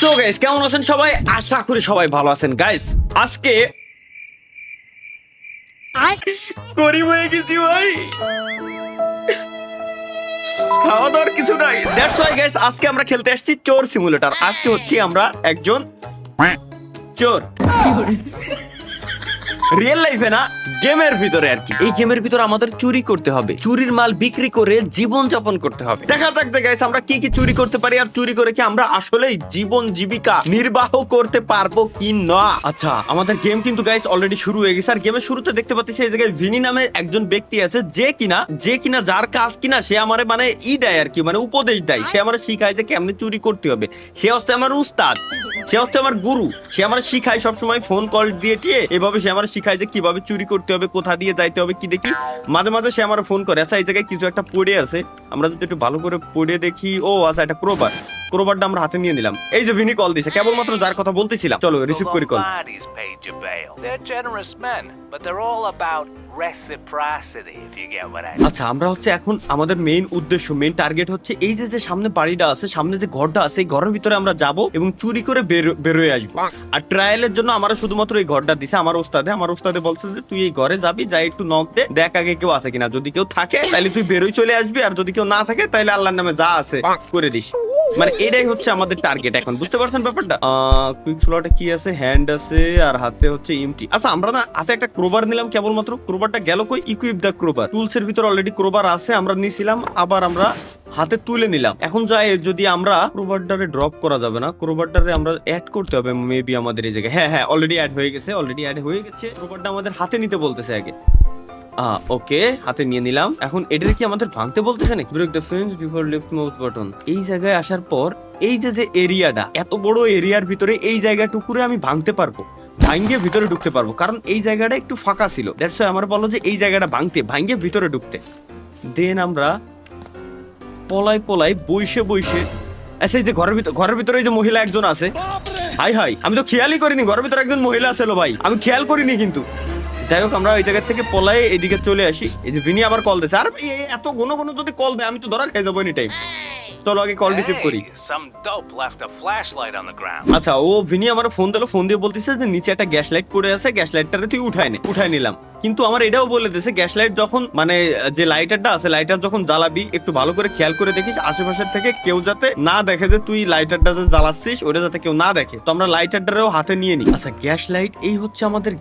So guys, কেমন আছেন সবাই? আশা করি সবাই ভালো আছেন। গাইস, আজকে গরিব হয়ে গেছি ভাই, খাওয়া দাওয়ার কিছু নাই। দ্যাটস ওয়াই গাইস, আজকে আমরা খেলতে আসছি চোর সিমুলেটর। আজকে হচ্ছে আমরা একজন চোর, রিয়েল লাইফে না, গেমের ভিতরে আর কি। এই গেমের ভিতরে আমাদের চুরি করতে হবে, চুরির মাল বিক্রি করে জীবন যাপন করতে হবে। দেখা যাক যে গাইস আমরা কি কি চুরি করতে পারি, আর চুরি করে কি আমরা আসলে জীবন জীবিকা নির্বাহ করতে পারবো কি না। আচ্ছা, আমাদের গেম কিন্তু গাইস অলরেডি শুরু হয়ে গেছে। আর গেমের শুরুতে দেখতে পাচ্ছি এই জায়গায় ভিনি নামে একজন ব্যক্তি আছে, যে কিনা যার কাজ কিনা সে আমারে মানে দেয় আর কি, মানে উপদেশ দেয়। সে আমার শিখায় যে কেমনে চুরি করতে হবে। সে হচ্ছে আমার উস্তাদ, সে হচ্ছে আমার গুরু। সে আমার শিখায় সবসময়, ফোন কল দিয়ে টিয়ে এভাবে সে আমার শিখায় যে কিভাবে চুরি করতে হবে, কোথা দিয়ে যাইতে হবে কি দেখি। মাঝে মাঝে সে আমার ফোন করে। আচ্ছা, এই জায়গায় কিছু একটা পড়ে আছে, আমরা যদি একটু ভালো করে পড়ে দেখি। ও আচ্ছা, এটা ক্রোবারটা আমরা হাতে নিয়ে নিলাম। এই যে ভিনি কল দিছে, কেবলমাত্র যার কথা বলতেছিলাম। চলো রিসিভ করি কল। আচ্ছা, আমরা হচ্ছে এখন আমাদের মেইন উদ্দেশ্য, মেইন টার্গেট হচ্ছে এই যে সামনে বাড়িটা আছে, সামনে যে ঘরটা আছে, এই ঘরের ভিতরে আমরা যাব এবং চুরি করে বেরোয় আসবো। আর ট্রায়ালের জন্য আমরা শুধুমাত্র এই ঘরটা দিছে আমার ওস্তাদে বলছে যে তুই এই ঘরে যাবি, যাই একটু নক দে, দেখ আগে কেউ আছে কিনা। যদি কেউ থাকে তাহলে তুই বেরোয় চলে আসবি, আর যদি কেউ না থাকে তাহলে আল্লাহর নামে যা আছে করে দিস। মানে এটাই হচ্ছে আমাদের টার্গেট এখন, বুঝতে পারছেন ব্যাপারটা? কুইক স্লটে কি আছে? হ্যান্ড আছে, আর হাতে হচ্ছে ইমটি। আচ্ছা, আমরা না হাতে একটা ক্রোবার নিলাম কেবলমাত্র। ক্রোবারটা গেল কই? ইকুইপ দা ক্রোবার। টুলস এর ভিতর অলরেডি ক্রোবার আছে, আমরা নিছিলাম, আবার আমরা হাতে তুলে নিলাম। এখন যাই, যদি আমরা ক্রোবারটারে ড্রপ করা যাবে না, ক্রোবারটারে আমরা অ্যাড করতে হবে মেবি আমাদের এই জায়গায়। হ্যাঁ, অলরেডি অ্যাড হয়ে গেছে। ক্রোবারটা আমাদের হাতে নিতে বলতেছে আগে। ওকে, হাতে নিয়ে নিলাম। এখন এটার কি আমাদের ভাঙতে বলতেছে নাকি? Break the fence before left mouse button. এই জায়গায় আসার পর এই যে এরিয়াটা, এত বড় এরিয়ার ভিতরে এই জায়গাটুকুরে আমি ভাঙতে পারবো, ভাঙ্গে ভিতরে ঢুকতে পারবো, কারণ এই জায়গাটা একটু ফাঁকা ছিল। দ্যাটস ওয়াই আমার বলো যে এই জায়গাটা ভাঙে ভিতরে ঢুকতে। দেন আমরা পলাই বইসে আচ্ছা, এই যে ঘরের ভিতরে এই যে মহিলা একজন আছে। হাই, আমি তো খেয়ালই করিনি ঘরের ভিতরে একজন মহিলা আছে। ভাই, আমি খেয়াল করিনি কিন্তু। যাই হোক, আমরা ওই জায়গা থেকে পলাই এদিকে চলে আসি। এই যে ভিনি আবার কল দিয়েছে। আর এত ঘন যদি কল দেয় আমি তো ধরা খেয়ে যাবো এনি টাইম। চলো আগে কল রিসিভ করি। আচ্ছা, ও ভিনি আমার ফোন দিয়ে বলতেছে যে নিচে একটা গ্যাস লাইট পড়ে আছে, গ্যাস লাইটটারে তুই উঠাই নিলাম। কিন্তু আমার এটাও বলে দিয়েছে গ্যাস লাইট যখন মানে যে লাইটারটা আছে, লাইটার যখন জ্বালাবি একটু ভালো করে খেয়াল করে দেখিস আশেপাশের থেকে কেউ যাতে না দেখে যে তুই লাইটারটা যে জ্বালাচ্ছিস, ওটা যাতে কেউ না দেখে। তো আমরা লাইটারটারেও হাতে নিয়ে নিই। আচ্ছা, গ্যাস লাইট, এই হচ্ছে আমাদের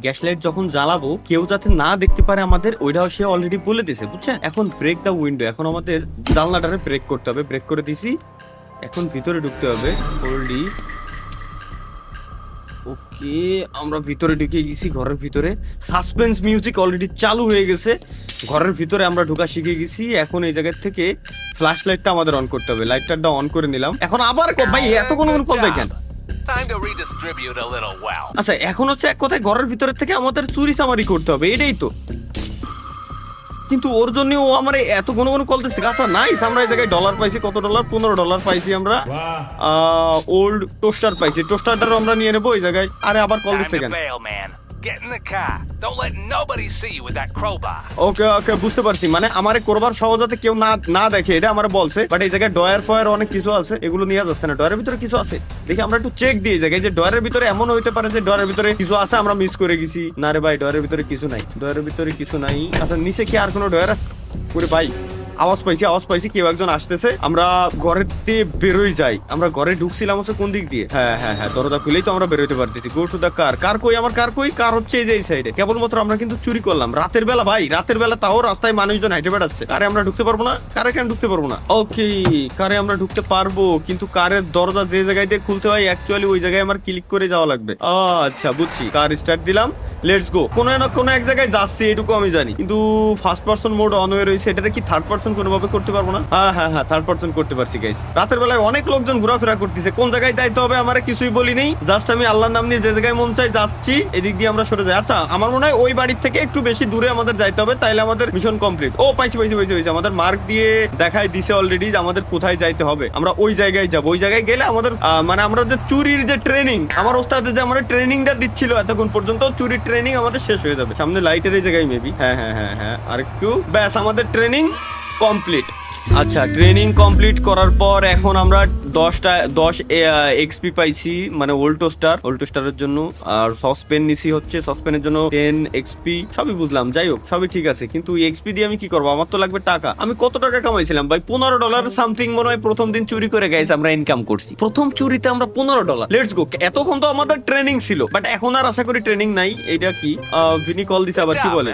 গ্যাস লাইট যখন জ্বালাবো কেউ যাতে না দেখতে পারে আমাদের, ওইটাও সে অলরেডি বলে দিয়েছে, বুঝছেন? এখন ব্রেক দা উইন্ডো, এখন আমাদের জানলাটারে ব্রেক করতে হবে। ব্রেক করে দিছি, এখন ভিতরে ঢুকতে হবে। হোল্ডি, ওকে, আমরা ভিতরে ঢুকে গেছি। ঘরের ভিতরে সাসপেন্স মিউজিক অলরেডি চালু হয়ে গেছে। ঘরের ভিতরে আমরা ঢোকা শিখে গেছি। এখন এই জায়গা থেকে ফ্ল্যাশ লাইটটা আমাদের অন করতে হবে। লাইটটা অন করে নিলাম। এখন আবার ভাই এত কোন কল দেখেন। আচ্ছা, এখন হচ্ছে এক কথায় ঘরের ভিতরে থেকে আমাদের চুরি চামারি করতে হবে, এটাই তো। কিন্তু ওর জন্য ও আমার এত ঘন কল দিচ্ছে। আচ্ছা নাইস, আমরা এই জায়গায় ডলার পাইছি। কত ডলার? $15 পাইছি আমরা। ওল্ড টোস্টার পাইছি, টোস্টারটারও আমরা নিয়ে নেবো এই জায়গায়। আরে আবার কল দিচ্ছে কেন? ওকে, বুঝতে পারছি। মানে আমার ক্রোবার সহজতে কেউ না দেখে, এটা আমার বলছে। বাট এই জায়গায় ডয়ার ফয়ার অনেক কিছু আছে, এগুলো নিয়ে যাচ্ছে না। ডয়ারের ভিতরে কিছু আছে দেখি, আমরা একটু চেক দিয়ে জায়গায় যে ডয়ারের ভিতরে এমন হইতে পারে যে ডয়ারের ভিতরে কিছু আছে, আমরা মিস করে গেছি। না রে ভাই, ডয়ারের ভিতরে কিছু নাই। আচ্ছা, নিচে কি আর কোনো ডয়ার করে? ভাই আওয়াজ পাইছি কেউ একজন আসতেছে। আমরা ঘরের দিয়ে বেরোই যাই। আমরা ঘরে ঢুকছিলাম হচ্ছে কোন দিক দিয়ে? হ্যাঁ, দরজা খুলেই তো আমরা বেরোতে পারতেছি। গো টু দা কার কই? আমার কার হচ্ছে এই যে এই সাইডে। কেবলমাত্র আমরা কিন্তু চুরি করলাম রাতের বেলা। ভাই রাতের বেলা তাও রাস্তায় মানুষজন হাইটে বেড়াচ্ছে। কারে আমরা ঢুকতে পারবো না? কেন ঢুকতে পারবো না? ওকে, কারে আমরা ঢুকতে পারবো, কিন্তু কারের দরজা যে জায়গায় দিয়ে খুলতে হয় অ্যাকচুয়ালি ওই জায়গায় আমার ক্লিক করে যাওয়া লাগবে। আচ্ছা, বুঝছি। কার স্টার্ট দিলাম, লেটস গো। কোনো এক জায়গায় যাচ্ছি এটুকু আমি জানি, কিন্তু ফার্স্ট পারসন মোড অন হয়ে রয়েছে। এটা কি থার্ড পারসন কোনোভাবে করতে পারবো না? হ্যাঁ, থার্ড পারসন করতে পারছি গাইস। রাতের বেলায় অনেক লোকজন ঘোরাফেরা করতেছে। কোন জায়গায় যাইতে হবে আমার কিছুই বলি নেই, জাস্ট আমি আল্লাহর নাম নিয়ে যে জায়গায় মন চাই যাচ্ছি। এদিক দিয়ে আমরা সরে যাই। আচ্ছা, আমার মনে হয় ওই বাড়ির থেকে একটু বেশি দূরে আমাদের যাইতে হবে, তাইলে আমাদের মিশন কমপ্লিট। ও পাইছি, আমাদের মার্ক দিয়ে দেখাই দিছে অলরেডি যে আমাদের কোথায় যাইতে হবে। আমরা ওই জায়গায় যাবো। ওই জায়গায় গেলে আমাদের মানে আমরা যে চুরির যে ট্রেনিং, আমার ওস্তাদ যে আমাদের ট্রেনিংটা দিচ্ছিল এতক্ষণ পর্যন্ত, চুরির ট্রেনিং আমাদের শেষ হয়ে যাবে। সামনে লাইটের এই জায়গায় মেবি। হ্যাঁ, আরেকটু, ব্যাস আমাদের ট্রেনিং কমপ্লিট। আচ্ছা, ট্রেনিং কমপ্লিট করার পর এখন আমরা 10 এক্সপি পাইছি, মানে ওল্টোস্টারের জন্য। আর সসপেন নিছি হচ্ছে সসপেনের জন্য 10 এক্সপি, সবই বুঝলাম। যাই হোক, সবই ঠিক আছে, কিন্তু এক্সপি দিয়ে আমি কি করবো? আমার তো লাগবে টাকা। আমি কত টাকা কামাইছিলাম ভাই? $15 সামথিং মনে হয় প্রথম দিন চুরি করে গাইস আমরা ইনকাম করছি। প্রথম চুরিতে আমরা $15। Let's go. এতক্ষণ তো আমাদের ট্রেনিং ছিল, বাট এখন আর আশা করি ট্রেনিং নাই। এটা কি ভিনি কল দিছে আবার, কি বলে?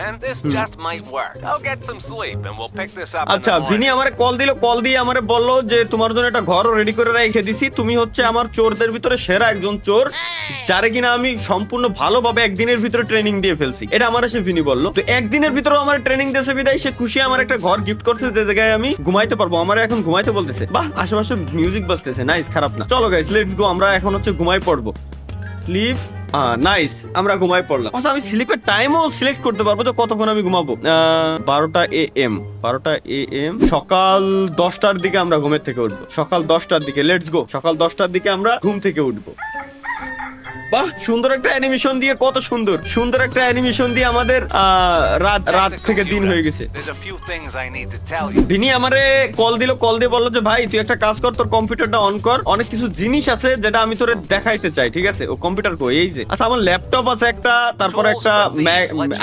আচ্ছা, ভিনি আমারে কল দিল, কল দিয়ে আমারে বললো যে তোমার জন্য একটা ঘর রেডি করে রেখে দিছি, তুমি হচ্ছে আমার চোরদের ভিতরে সেরা একজন চোর, যারে কিনা আমি সম্পূর্ণ ভালোভাবে একদিনের ভিতরে ট্রেনিং দিয়ে ফেলছি। এটা আমার সে ভিনি বললো। তো একদিনের ভিতরে আমার ট্রেনিং দিয়েছে বিদায় সে খুশি আমার একটা ঘর গিফট করতে, যে জায়গায় আমি ঘুমাইতে পারবো। আমার এখন ঘুমাইতে বলতেছে। বাহ, আশেপাশে মিউজিক বাজতেছে, নাইস, খারাপ না। চলো গাইস, লেটস গো। আমরা এখন হচ্ছে ঘুমাই পড়বো। স্লিপ, নাইস, আমরা ঘুমাই পড়লাম। আচ্ছা, আমি স্লিপের টাইমও সিলেক্ট করতে পারবো যে কতক্ষণ আমি ঘুমাবো। 12টা AM, 12টা AM, সকাল 10টার দিকে আমরা ঘুমের থেকে উঠবো। সকাল 10টার দিকে, লেটস গো। সকাল 10টার দিকে আমরা ঘুম থেকে উঠবো। বাহ, সুন্দর একটা অ্যানিমেশন দিয়ে, কত সুন্দর একটা অ্যানিমেশন দিয়ে আমাদের রাত থেকে দিন হয়ে গেছে। ভিনি আমারে কল দিয়ে বললো যে ভাই তুই একটা কাজ কর, তোর কম্পিউটারটা অন কর, অনেক কিছু জিনিস আছে যেটা আমি তোরে দেখাইতে চাই, ঠিক আছে? ও কম্পিউটার কই? এই যে। আচ্ছা, আমার ল্যাপটপ আছে একটা, তারপরে একটা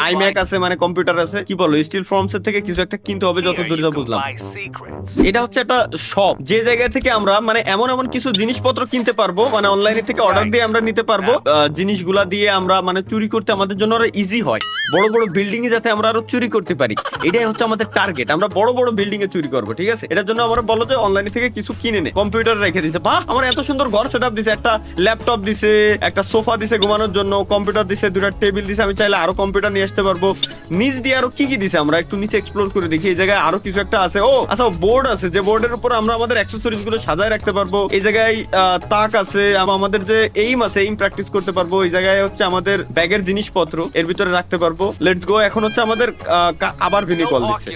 আইম্যাক আছে, মানে কম্পিউটার আছে। কি বলো, স্টিল ফর্মস এর থেকে কিছু একটা কিনতে হবে যতদূর যা বুঝলাম। এটা হচ্ছে একটা শপ, যে জায়গা থেকে আমরা মানে এমন কিছু জিনিসপত্র কিনতে পারবো, মানে অনলাইনে থেকে অর্ডার দিয়ে আমরা নিতে পারবো। জিনিসগুলা দিয়ে আমরা মানে চুরি করতে আমাদের জন্য আরো ইজি হয়। বড় বড় বিল্ডিং এ যাতে আমরা আরো চুরি করতে পারি, এটাই হচ্ছে আমাদের টার্গেট। আমরা বড় বড় বিল্ডিং এ চুরি করবো, ঠিক আছে? এটার জন্য আমরা বলো যে অনলাইন থেকে কিছু কিনে নে। কম্পিউটার রেখে দিছে। বাহ, আমার এত সুন্দর ঘর সেটআপ দিছে। একটা ল্যাপটপ দিছে, একটা সোফা দিছে ঘুমানোর জন্য, কম্পিউটার দিছে, দুটা টেবিল দিছে। আমি চাইলে আরো কম্পিউটার নিয়ে আসতে পারবো। নিচ দিয়ে আরো কি দিছে আমরা একটু নিচে এক্সপ্লোর করে দেখি। এই জায়গায় আরো কিছু একটা আছে। ও আচ্ছা, বোর্ড আছে, যে বোর্ডের উপর আমরা আমাদের অ্যাক্সেসরিজ গুলো সাজায় রাখতে পারবো। এই জায়গায় তাক আছে, আমাদের যে এইম আছে, এইম প্র্যাকটিস করতে পারবো। এই জায়গায় হচ্ছে আমাদের ব্যাগের জিনিসপত্র এর ভিতরে রাখতে পারবো। Let's go. এখন হচ্ছে আমাদের আবার ভিনি কল দিচ্ছে।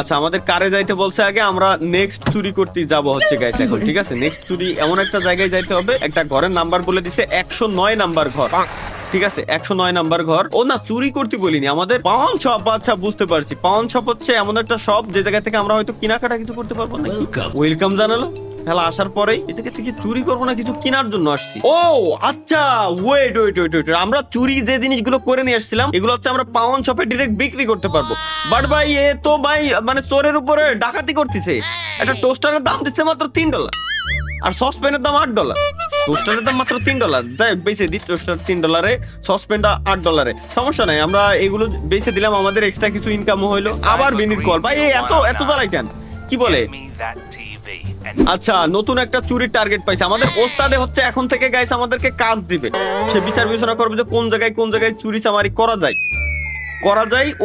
আচ্ছা, আমাদের কারে যাইতে বলছে আগে, আমরা নেক্সট চুরি করতে যাব হচ্ছে গাইস এখন, ঠিক আছে? নেক্সট চুরি এমন একটা জায়গায় যাইতে হবে, একটা ঘরের নাম্বার বলে দিছে 109 নাম্বার ঘর, ঠিক আছে? 109 নাম্বার ঘর। ও না, চুরি করতে বলিনি, আমাদের পাউন শপ। আচ্ছা, বুঝতে পারছি। পাউন শপ হচ্ছে এমন একটা শপ যে জায়গা থেকে আমরা হয়তো কেনাকাটা কিছু করতে পারবো। না, ওয়েলকাম জানালো। খেলা আসার পরেই এটাকে থেকে চুরি করবো না, কিছু কেনার জন্য আসছি। ও আচ্ছা, ওয়েট, আমরা চুরি যে জিনিসগুলো করে নিয়ে আসছিলাম, এগুলো হচ্ছে আমরা পাউন শপে ডিরেক্ট বিক্রি করতে পারবো। বাট ভাই, এ তো ভাই মানে চোরের উপরে ডাকাতি করতেছে। একটা টোস্টারের দাম দিচ্ছে মাত্র $3, আর সসপ্যানের দাম $8। টোস্টারের দাম মাত্র $3। যাই হোক, বেঁচে দিই। টোস্টার $3, সসপ্যানটা $8। সমস্যা নাই, আমরা এগুলো বেঁচে দিলাম, আমাদের এক্সট্রা কিছু ইনকামও হইলো। আবার বিনির কল। ভাই এত জ্বালাই কেন? কি বলে? আচ্ছা, নতুন একটা চুরির টার্গেট পাইছে। আমাদের ওস্তাদে হচ্ছে এখন থেকে গাইস আমাদেরকে কাজ দিবে। সে বিচার বিবেচনা করবে যে কোন জায়গায় চুরি চামারি করা যায়,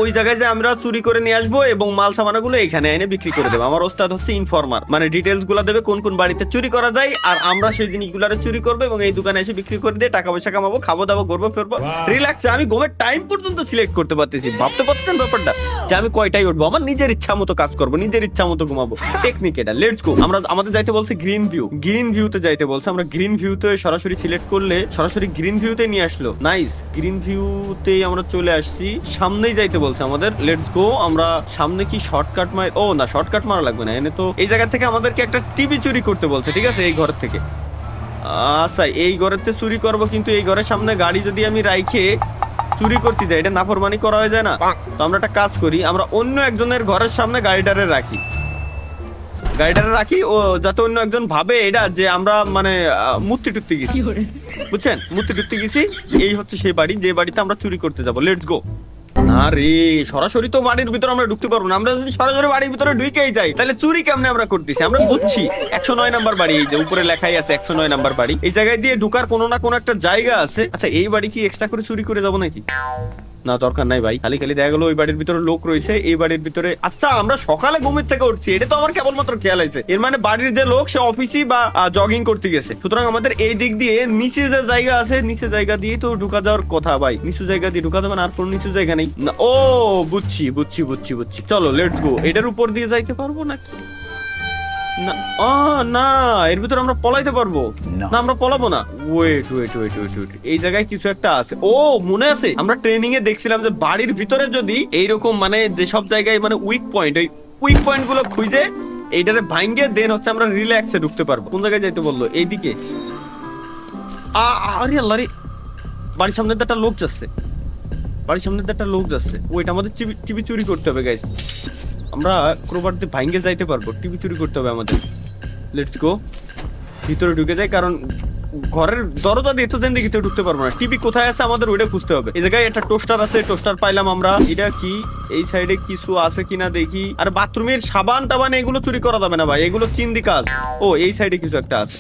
ওই জায়গায় যে আমরা চুরি করে নিয়ে আসবো এবং মাল সামানাগুলো এখানে এনে বিক্রি করে দেবো। আমার ওস্তাদ হচ্ছে ইনফরমার, মানে ডিটেলস গুলা দেবে কোন কোন বাড়িতে চুরি করা যায়, আর আমরা সেই জিনিসগুলো চুরি করবো এবং এই দোকানে এসে বিক্রি করে দিয়ে টাকা পয়সা কামাবো, খাবো দাবো, ঘুরবো ফিরবো রিল্যাক্সে। আমি ঘুমের টাইম পর্যন্ত সিলেক্ট করতে পারতেছি। ভাবতে পারতেছেন ব্যাপারটা, যে আমি কয়টায় উঠবো, আমার নিজের ইচ্ছা মতো কাজ করবো, নিজের ইচ্ছা মতো ঘুমাবো। টেকনিক এটা। Let's go. আমরা আমাদের যাইতে বলছে গ্রিন ভিউতে যাইতে বলছে। আমরা গ্রিন ভিউতে সরাসরি সিলেক্ট করলে সরাসরি গ্রিন ভিউতে নিয়ে আসলো। নাইস, গ্রিন ভিউতেই আমরা চলে আসছি। সামনেই যাইতে বলছে আমাদের। Let's go. আমরা সামনে কি শর্টকাট ও না, শর্টকাট মারা লাগবে না। এনে তো এই জায়গা থেকে আমাদেরকে একটা টিভি চুরি করতে বলছে, ঠিক আছে? এই ঘর থেকে। আচ্ছা, এই ঘরেতে চুরি করব, কিন্তু এই ঘরের সামনে গাড়ি যদি আমি রাইখে চুরি করতে যাই, এটা নাফরমানি করা হয়ে যায় না? তো আমরা একটা কাজ করি, আমরা অন্য একজনের ঘরের সামনে গাড়িটারে রাখি, ও যাতে অন্য একজন ভাবে এটা যে আমরা মানে মূর্তি টুত্তি গেছি, বুঝছেন? মূর্তি টুত্তি গেছি। এই হচ্ছে সেই বাড়ি, যে বাড়িতে আমরা চুরি করতে যাবো। Let's go. না রে, সরাসরি তো বাড়ির ভিতরে আমরা ঢুকতে পারবো না। আমরা যদি সরাসরি বাড়ির ভিতরে ঢুকেই যাই, তাহলে চুরি কেমনে আমরা করতেছি? আমরা বুঝছি 109 নাম্বার বাড়ি, এই যে উপরে লেখাই আছে 109 নাম্বার বাড়ি। এই জায়গায় দিয়ে ঢুকার কোনো না কোনো একটা জায়গা আছে। আচ্ছা, এই বাড়ি কি এক্সট্রা করে চুরি করে যাবো নাকি? না, দরকার নাই ভাই। খালি দেখা গেলো ওই বাড়ির ভিতরে লোক রয়েছে, এই বাড়ির ভিতরে। আচ্ছা, আমরা সকালে ঘুমের থেকে উঠছি, এটা তো আমার কেবলমাত্র খেয়াল আছে। এর মানে বাড়ির যে লোক সে অফিসই বা জগিং করতে গেছে। সুতরাং আমাদের এই দিক দিয়ে নিচে যে জায়গা আছে, নিচে জায়গা দিয়ে তো ঢুকা যাওয়ার কথা ভাই। নিচু জায়গা দিয়ে ঢুকা যাবে না? আর কোনো নিচু জায়গা নেই না? ও বুঝছি। চলো লেটস গো। এটার উপর দিয়ে যাইতে পারবো নাকি? না, না, এর ভিতরে আমরা পলাইতে পারবো না? আমরা পলাবো না। ওয়েট, এই জায়গায় কিছু একটা আছে। ও মনে আছে, আমরা ট্রেনিং এ দেখছিলাম যে বাড়ির ভিতরে যদি এইরকম মানে যেসব জায়গায় মানে উইক পয়েন্ট, ওই উইক পয়েন্ট গুলো খুঁজে এইটারে ভাঙ্গে দেন হচ্ছে আমরা রিল্যাক্সে ঢুকতে পারবো। কোন জায়গায় যাইতে বললো? এইদিকে। আরে আল্লাহ রে, বাড়ির সামনে তো একটা লোক যাচ্ছে, বাড়ির সামনে তো একটা লোক যাচ্ছে। ওইটা আমাদের টিভি চুরি করতে হবে গাইস। আমরা ক্রোবার দিয়ে ভাঙ্গে যাইতে পারবো, টিভি চুরি করতে হবে আমাদের। লেটস গো, ভিতরে ঢুকে যাই, কারণ ঘরের দরজা দিয়ে তো দেন দিকে ঢুকতে পারবো না। টিভি কোথায় আছে আমাদের ওইটা খুঁজতে হবে। এই জায়গায় একটা টোস্টার আছে, টোস্টার পাইলাম আমরা। এটা কি এই সাইডে কিছু আছে কিনা দেখি। আর বাথরুমের সাবান টাবান এগুলো চুরি করা যাবে না ভাই, এগুলো চিন্দি কাজ। ও এই সাইডে কিছু একটা আছে।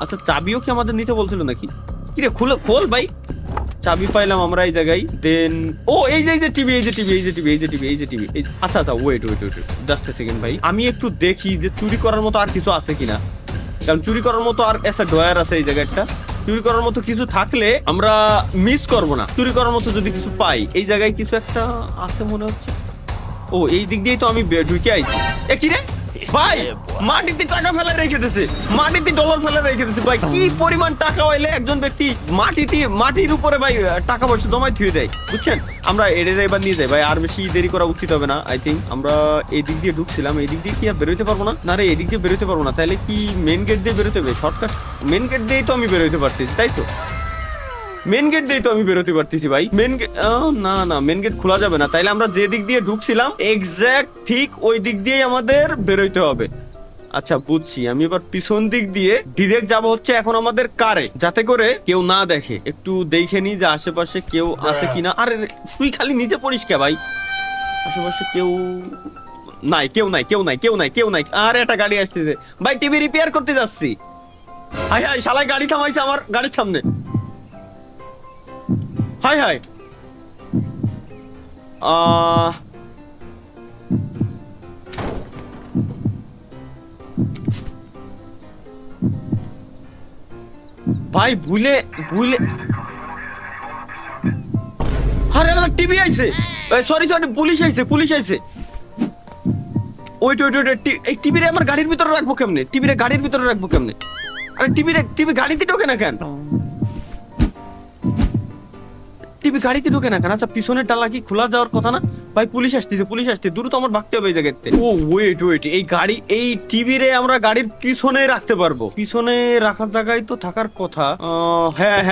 আচ্ছা, চাবিও কি আমাদের নিতে বলছিল নাকি? কিরে খোল ভাই। চাবি পাইলাম আমরা এই জায়গায়। দেন ও এই যে টিভি, এই যে টিভি, এই যে টিভি, এই যে টিভি, এই যে টিভি। আচ্ছা আচ্ছা, ওয়েট জাস্ট এ সেকেন্ড ভাই, আমি একটু দেখি যে চুরি করার মতো আর কিছু আছে কিনা। কারণ চুরি করার মতো আর একটা ড্রয়ার আছে এই জায়গাটা, চুরি করার মতো কিছু থাকলে আমরা মিস করবো না। চুরি করার মতো যদি কিছু পাই, এই জায়গায় কিছু একটা আছে মনে হচ্ছে। ও এই দিক দিয়েই তো আমি ঢুকে আইছি। এ কি রে ভাই, মাটিতে টাকা ফেলে রেখে দিয়েছে, মাটিতে ডলার ফেলে রেখে দিয়েছে ভাই। কি পরিমাণ টাকা হইলে একজন ব্যক্তি মাটির উপরে ভাই টাকা পয়সা জমায় থুয়ে দেয়, বুঝছেন? আমরা এবার নিয়ে যাই ভাই, আর বেশি দেরি করা উচিত হবে না। আই থিঙ্ক আমরা এই দিক দিয়ে ঢুকছিলাম, এই দিক দিয়ে কি আর বেরোতে পারবো না? না রে, এই দিক দিয়ে বেরোতে পারবো না। তাহলে কি মেন গেট দিয়ে বেরোতে হবে? শর্টকাট মেন গেট দিয়েই তো আমি বেরোতে পারতেছি, তাই তো? মেন গেট দিয়ে তো আমি বেরোতে পারতেছি ভাই। মেন গেট না, মেন গেট খোলা যাবে না। তাইলে আমরা যে দিক দিয়ে ঢুকছিলাম এক্সাক্ট ঠিক ওই দিক দিয়েই আমাদের বেরোইতে হবে। আচ্ছা বুঝছি, আমি এবার পিছন দিক দিয়ে ডিরেক্ট যাব হচ্ছে এখন আমাদের কারে, যাতে করে কেউ না দেখে। একটু দেখে নি যে আশেপাশে কেউ আছে কিনা। আরে তুই খালি নিচে পড়িস কে ভাই? আশেপাশে কেউ নাই। আর একটা গাড়ি আসতেছে ভাই, টিভি রিপেয়ার করতে যাচ্ছি। হাই শালা গাড়ি থামাইছে আমার গাড়ির সামনে। হাই ভাই ভুলে আরে টিভি আইছে, সরি পুলিশ আইছে। ওই এই টিভিরে আমার গাড়ির ভিতরে রাখবো কেমনে? আরে টিভি গাড়িতে ঢোকে না কেন? টিভি গাড়িতে ঢোকে না কেন? আচ্ছা পিছনের ডালা কি খোলা যাওয়ার কথা না? ভাই পুলিশ আসতেছে, দ্রুত আমার ভাগতে হবে এই জায়গাতে। ও ওয়েট, এই টিভি রে আমরা গাড়ির পিছনে রাখতে পারবো। পিছনে রাখার জায়গায় তো থাকার কথা। হ্যাঁ,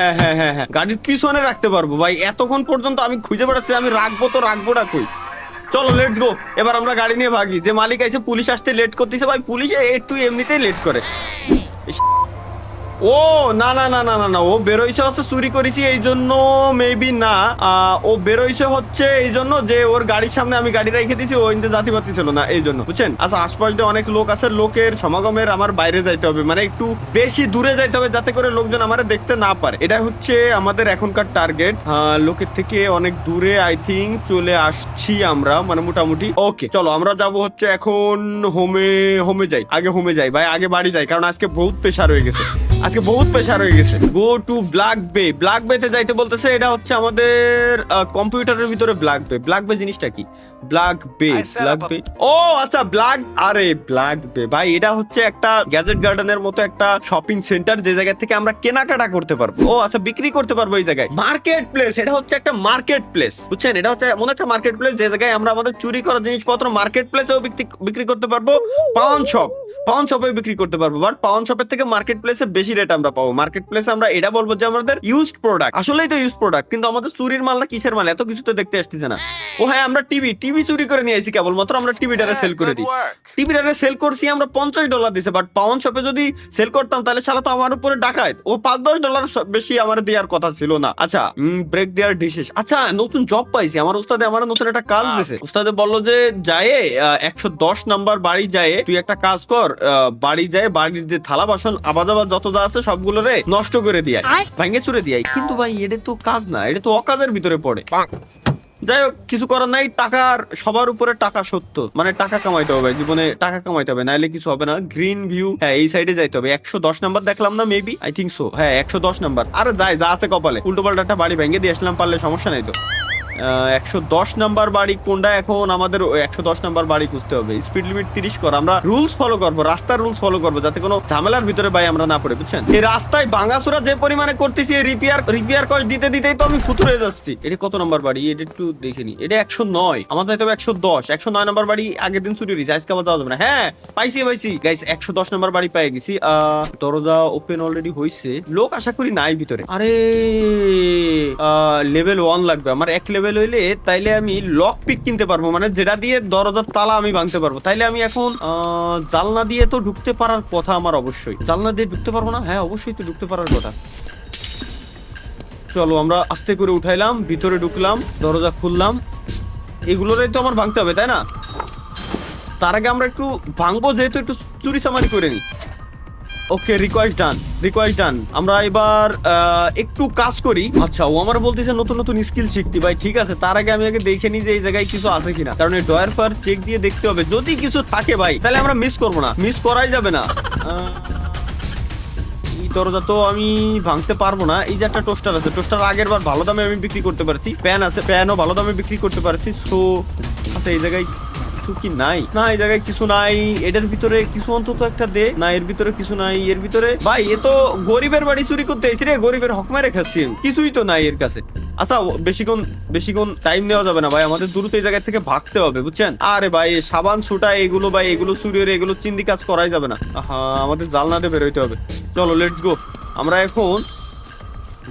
গাড়ির পিছনে রাখতে পারবো ভাই। এতক্ষণ পর্যন্ত আমি খুঁজে বেড়াচ্ছি, আমি রাখবো না কই। চলো লেটস গো, এবার আমরা গাড়ি নিয়ে ভাগি। যে মালিক আইছে, পুলিশ আসতে লেট করতেছে ভাই। পুলিশ একটু এমনিতেই লেট করে। ও না, ও বেরোইছে হচ্ছে চুরি করেছি এই জন্য, মেবি না। ও বেরোইছে হচ্ছে এই জন্য যে ওর গাড়ির সামনে আমি গাড়ি রেখে দিয়েছি, ও ইনতে জাতি পাতি ছিল না এই জন্য, বুঝছেন? আচ্ছা আশপাশ দিয়ে অনেক লোক আছে, লোকের সমাগমের আমার বাইরে যাইতে হবে, মানে একটু বেশি দূরে যাইতে হবে, যাতে করে লোকজন আমার দেখতে না পারে। এটা হচ্ছে আমাদের এখনকার টার্গেট। লোকের থেকে অনেক দূরে আই থিঙ্ক চলে আসছি আমরা, মানে মোটামুটি। ওকে চলো আমরা যাব হচ্ছে এখন হোমে যাই। হোমে যাই ভাই, আগে বাড়ি যাই, কারণ আজকে বহুত প্রেশার হয়ে গেছে। গো টু ব্ল্যাক বে তে যাইতে বলতেছে। এটা হচ্ছে আমাদের কম্পিউটারের ভিতরে ব্ল্যাক বে জিনিসটা কি? ব্ল্যাক বে ও আচ্ছা ব্ল্যাক বে ভাই, এটা হচ্ছে একটা গ্যাজেট গার্ডেনের মতো একটা শপিং সেন্টার, যে জায়গা থেকে আমরা কেনাকাটা করতে পারবো। ও আচ্ছা, বিক্রি করতে পারবো এই জায়গায়। মার্কেট প্লেস, এটা হচ্ছে একটা মার্কেট প্লেস, বুঝছেন? এটা হচ্ছে এমন একটা মার্কেট প্লেস যে জায়গায় আমরা আমাদের চুরি করা জিনিসপত্র মার্কেট প্লেসেও বিক্রি করতে পারবো। পাউন শপে বিক্রি করতে পারবো, বাট পাউন শপের থেকে মার্কেট প্লেসে বেশি রেট আমরা পাবো। মার্কেট প্লেসে আমরা এটা বলবো যে আমাদের ইউজড প্রোডাক্ট, আসলেই তো ইউজড প্রোডাক্ট, কিন্তু আমাদের চুরির মাল না কিসের মাল, এত কিছু তো দেখতে আসতেছে না। ও হ্যাঁ, আমরা টিভি চুরি করে নিয়ে আইছি কেবলমাত্র। আমরা টিভিটারে সেল করে দিই। টিভিটারে সেল করছি আমরা $50 দিছে, বাট পাউন শপে যদি সেল করতাম তাহলে শালা তো আমার উপরে ডাকাত। ও $5-10 বেশি আমার দেওয়ার কথা ছিল না। আচ্ছা ব্রেক দেওয়ার ডিসিস। আচ্ছা নতুন জব পাইছি, আমার উস্তাদে আমার নতুন একটা কাজ দিছে। উস্তাদে বললো যে যায় 110 নাম্বার বাড়ি যায় তুই একটা কাজ কর, বাড়ি যায় বাড়ির যে থালা বাসন আবাজ যত যা আছে সবগুলো রে নষ্ট করে দিয়ে ভাঙে চুরে দিয়ে। কিন্তু ভাই এটা তো কাজ না, এটা তো অকাজের ভিতরে পড়ে। যাই হোক, কিছু করার নাই। টাকার সবার উপরে টাকা সত্য, মানে টাকা কামাইতে হবে জীবনে, টাকা কামাইতে হবে, নাইলে কিছু হবে না। গ্রিন ভিউ, হ্যাঁ এই সাইডে যাইতে হবে। 110 নাম্বার দেখলাম না, মেবি আই থিঙ্ক সো, হ্যাঁ 110 নাম্বার। আরে যা আছে কপালে, উল্টো পাল্টা একটা বাড়ি ভেঙে দিয়ে আসলাম, পারলে সমস্যা নাই তো। 110 নাম্বার বাড়ি কোনটা, এখন আমাদের 110 নাম্বার বাড়ি খুঁজতে হবে। স্পিড লিমিট 30 কর, আমরা রুলস ফলো করবো, রাস্তার রুলস ফলো করবো, যাতে কোনো ঝামেলার ভিতরে ভাই আমরা না পড়ে, বুঝছেন? এই রাস্তায় ভাঙাচোরা যে পরিমাণে করতেছি, রিপেয়ার কস্ট দিতে দিতেই তো আমি ফুতুর হয়ে যাচ্ছি। এটা কত নাম্বার বাড়ি এটা একটু দেখে নি। এটা 109, আমাদের তো 110, 109 নাম্বার বাড়ি আগের দিন চুরি হয়েছে, আজকে আবার যাওয়া যাবে না। হ্যাঁ পাইছি গাইস, 110 নাম্বার বাড়ি পেয়ে গেছি। দরজা ওপেন অলরেডি হয়েছে, লোক আশা করি নাই ভিতরে। আরে লেভেল 1 লাগবে আমার, 1 লেভেল হইলে তাইলে আমি লক পিক কিনতে পারবো, মানে যেটা দিয়ে দরজার তালা আমি ভাঙতে পারবো। তাইলে আমি এখন জানলা দিয়ে তো ঢুকতে পারার কথা আমার, অবশ্যই জানলা দিয়ে ঢুকতে পারবো না? হ্যাঁ অবশ্যই তো ঢুকতে পারার কথা। চলো আমরা আস্তে করে উঠাইলাম, ভিতরে ঢুকলাম, দরজা খুললাম। এগুলোরই তো আমার ভাঙতে হবে তাই না? তার আগে আমরা একটু ভাঙবো, যেহেতু একটু চুরি চামারি করে নি। ওকে, রিকোয়েস্ট ডান। আমরা এবার একটু কাজ করি। আচ্ছা, ও আমার বলতেছে নতুন নতুন স্কিল শিখতে ভাই, ঠিক আছে। তার আগে আমি আগে দেখে নিই যে এই জায়গায় কিছু আছে কিনা, কারণ এই ডয়ার ফায়ার চেক দিয়ে দেখতে হবে। যদি কিছু থাকে ভাই তাহলে আমরা মিস করবো না, মিস করাই যাবে না। এই দরজা তো আমি ভাঙতে পারবো না। এই যে একটা টোস্টার আছে, টোস্টার আগের বার ভালো দামে আমি বিক্রি করতে পারছি। প্যান আছে, প্যানও ভালো দামে বিক্রি করতে পারছি। সো আচ্ছা, এই জায়গায় কি নাই? না, এই জায়গায় কিছু নাই। এটার ভিতরে কিছু অন্তত একটা দে না, এর ভিতরে কিছু নাই। এর ভিতরে ভাই এ তো গরিবের বাড়ি চুরি করতে এসে রে, গরিবের হক মেরে খাচ্ছি, কিছুই তো নাই এর কাছে। আচ্ছা, বেশিক্ষণ টাইম নেওয়া যাবে না ভাই, আমাদের দ্রুত এই জায়গা থেকে ভাগতে হবে, বুঝছেন? আরে ভাই সাবান সুটা এগুলো ভাই, এগুলো চুরি হয়ে এগুলো চিন্দি কাজ করাই যাবে না। হ্যাঁ, আমাদের জালনা দিয়ে বেরোইতে হবে। চলো লেটস গো। আমরা এখন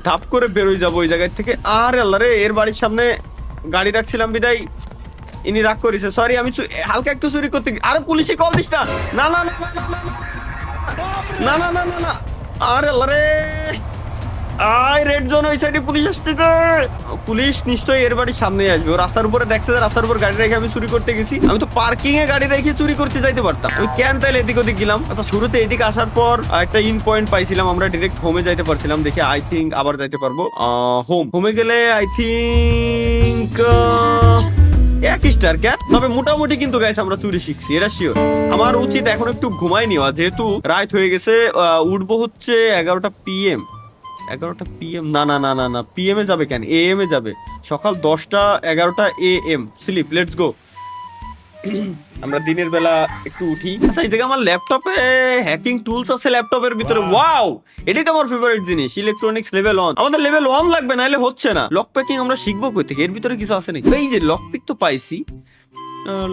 ধাপ করে বেরোই যাবো ওই জায়গা থেকে। আরে আল্লাহ রে, এর বাড়ির সামনে গাড়ি রাখছিলাম বিদায় ইনি রাগ করেছে। সরি, আমি হালকা একটু চুরি করতে। আরে পুলিশে কল দিস না। না না না না না না না না। আরে আল্লাহ রে, আয় রেড জোন, ওই সাইডে পুলিশ আসতেছে। পুলিশ নিশ্চয়ই এর বাড়ির সামনে আসবে। ও রাস্তার উপরে দেখছে যে রাস্তার উপর গাড়ি রেখে আমি চুরি করতে গেছি। আমি তো পার্কিং এ গাড়ি রেখে চুরি করতে যাইতে পারতাম, আমি কেন তাইলে এদিক ওদিক গেলাম? আচ্ছা, শুরুতে এদিকে আসার পর একটা ইন পয়েন্ট পাইছিলাম, আমরা ডিরেক্ট হোমে যাইতে পারছিলাম। দেখে আই থিঙ্ক আবার যাইতে পারবো। হোমে গেলে আই থিঙ্ক এক স্টার ক্যান। তবে মোটামুটি কিন্তু গাইস আমরা চুরি শিখছি, এটা শিওর। আমার উচিত এখন একটু ঘুমাই নেওয়া, যেহেতু রাত হয়ে গেছে। উঠবো হচ্ছে 11টা PM। 11টা PM না না না না না, PM এ যাবে কেন, AM এ যাবে। সকাল 10টা 11টা AM স্লিপ, লেটস গো। আমরা দিনের বেলা একটু উঠি। আচ্ছা, এই জায়গায় আমার ল্যাপটপে হ্যাকিং টুলস আছে ল্যাপটপের ভিতরে। ওয়াও, এটাই তো আমার ফেভারিট জিনিস। ইলেকট্রনিক্স লেভেল 1, আমাদের লেভেল 1 লাগবে, নাহলে হচ্ছে না। লক প্যাকিং আমরা শিখবো কই থেকে? এর ভিতরে কিছু আছে নাকি? এই যে লক পিক তো পাইছি।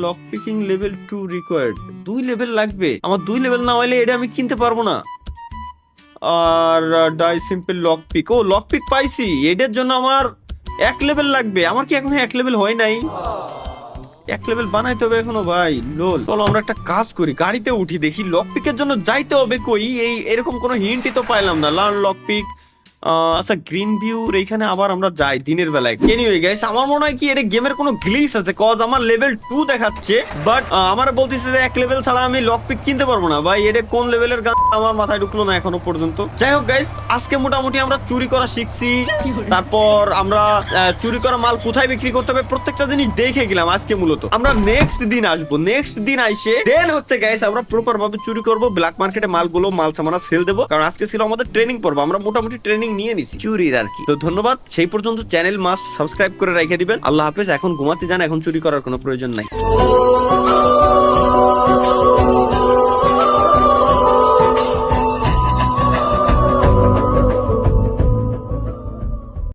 Lock picking level 2 required, 2 level লাগবে আমার। 2 লেভেল না হইলে এটা আমি কিনতে পারবো না। আর ডাই সিম্পল লক পিক, ও লক পিক পাইছি। এটার জন্য আমার 1 লেভেল লাগবে। আমার কি এখন 1 লেভেল হয় নাই? 1 লেভেল বানাইতে হবে এখনো ভাই, লোল। চলো আমরা একটা কাজ করি, গাড়িতে উঠি, দেখি লক পিকের জন্য যাইতে হবে কই। এরকম কোনো হিন্টই তো পাইলাম না। Learn lock pick. আচ্ছা, গ্রিন ভিউর এইখানে আবার আমরা যাই দিনের বেলায়। এনিওয়ে গাইস, আমার মনে হয় কি এটা গেমের কোনো গ্লিচ আছে, কজ আমার লেভেল 2 দেখাচ্ছে, বাট আমার বলতেছে যে 1 লেভেল ছাড়া আমি লক পিক কিনতে পারবো না। ভাই এটা কোন লেভেলের গান আমার মাথায় ঢুকলো না এখনো পর্যন্ত। যাই হোক গাইস, আজকে মোটামুটি আমরা চুরি করা শিখছি। তারপর আমরা চুরি করা মাল কোথায় বিক্রি করতে হবে প্রত্যেকটা জিনিস দেখে গেলাম। আজকে মূলত আমরা নেক্সট দিন আসবো, নেক্সট দিন আইসে দেন হচ্ছে গাইস আমরা প্রপার ভাবে চুরি করবো, ব্ল্যাক মার্কেটে মালগুলো মাল সামানা সেল দেবো। কারণ আজকে ছিল আমাদের ট্রেনিং পর্ব, আমরা মোটামুটি ট্রেনিং নিয়ে নিছি চুরির আর কি। তো ধন্যবাদ, সেই পর্যন্ত চ্যানেল মাস্ট সাবস্ক্রাইব করে রেখে দিবেন। আল্লাহ হাফেজ। এখন ঘুমাতে যান, এখন চুরি করার কোনো প্রয়োজন নাই।